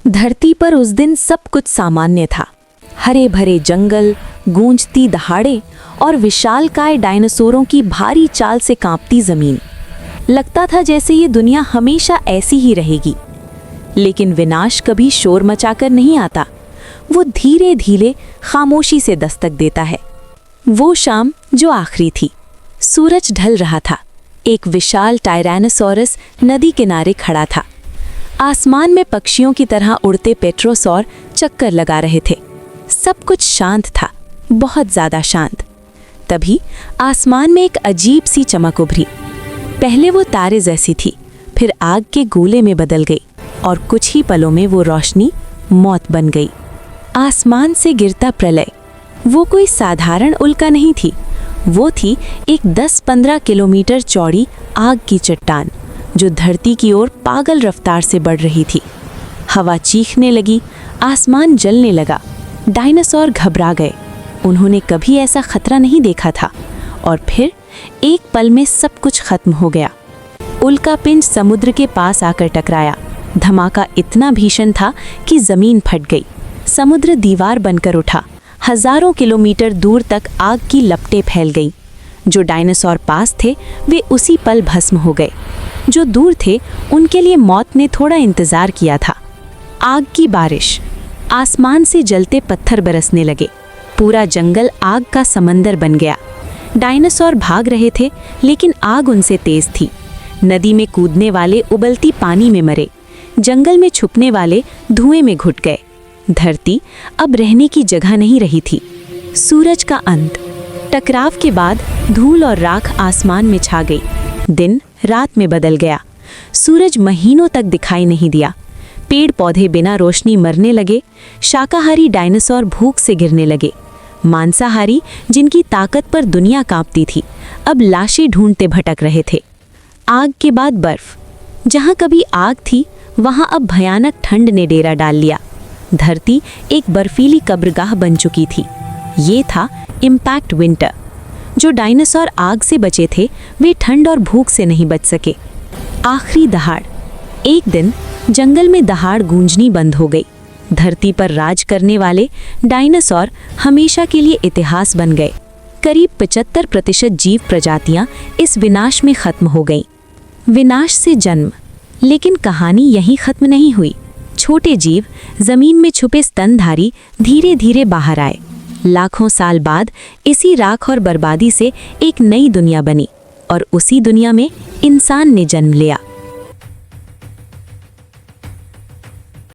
धरती पर उस दिन सब कुछ सामान्य था। हरे भरे जंगल, गूंजती दहाड़े और विशालकाय डायनासोरों की भारी चाल से कांपती जमीन। लगता था जैसे ये दुनिया हमेशा ऐसी ही रहेगी। लेकिन विनाश कभी शोर मचाकर नहीं आता, वो धीरे धीरे खामोशी से दस्तक देता है। वो शाम जो आखिरी थी, सूरज ढल रहा था। एक विशाल टायरानोसॉरस नदी किनारे खड़ा था। आसमान में पक्षियों की तरह उड़ते पेट्रोसॉर चक्कर लगा रहे थे। सब कुछ शांत था, बहुत ज्यादा शांत। तभी आसमान में एक अजीब सी चमक उभरी। पहले वो तारे जैसी थी, फिर आग के गोले में बदल गई और कुछ ही पलों में वो रोशनी मौत बन गई। आसमान से गिरता प्रलय। वो कोई साधारण उल्का नहीं थी, वो थी एक 10-15 किलोमीटर चौड़ी आग की चट्टान जो धरती की ओर पागल रफ्तार से बढ़ रही थी। हवा चीखने लगी, आसमान जलने लगा। डायनासोर घबरा गए। उन्होंने कभी ऐसा खतरा नहीं देखा था। और फिर एक पल में सब कुछ खत्म हो गया। उल्कापिंड समुद्र के पास आकर टकराया। धमाका इतना भीषण था कि जमीन फट गई। समुद्र दीवार बनकर उठा। हजारों किलोमीटर दूर तक आग की लपटें फैल गईं। जो डायनासोर पास थे वे उसी पल भस्म हो गए। जो दूर थे उनके लिए मौत ने थोड़ा इंतजार किया था। आग की बारिश। आसमान से जलते पत्थर बरसने लगे। पूरा जंगल आग का समंदर बन गया। डायनासोर भाग रहे थे, लेकिन आग उनसे तेज थी। नदी में कूदने वाले उबलती पानी में मरे। जंगल में छुपने वाले धुएं में घुट गए। धरती अब रहने की जगह नहीं रही थी। सूरज का अंत। टकराव के बाद धूल और राख आसमान में छा गई। दिन रात में बदल गया। सूरज महीनों तक दिखाई नहीं दिया। पेड़ पौधे बिना रोशनी मरने लगे। शाकाहारी डायनासोर भूख से गिरने लगे। मांसाहारी, जिनकी ताकत पर दुनिया कांपती थी, अब लाशें ढूंढते भटक रहे थे। आग के बाद बर्फ। जहां कभी आग थी, वहां अब भयानक ठंड ने डेरा डाल लिया। धरती एक बर्फीली कब्रगाह बन चुकी थी। ये था इम्पैक्ट विंटर। जो डायनासोर आग से बचे थे, वे ठंड और भूख से नहीं बच सके। आखिरी दहाड़। एक दिन जंगल में दहाड़ गूंजनी बंद हो गई। धरती पर राज करने वाले डायनासोर हमेशा के लिए इतिहास बन गए। करीब 75% जीव प्रजातियां इस विनाश में खत्म हो गईं। विनाश से जन्म। लेकिन कहानी यहीं खत्म नहीं हुई। छोटे जीव, जमीन में छुपे स्तनधारी, धीरे धीरे बाहर आए। लाखों साल बाद इसी राख और बर्बादी से एक नई दुनिया बनी और उसी दुनिया में इंसान ने जन्म लिया।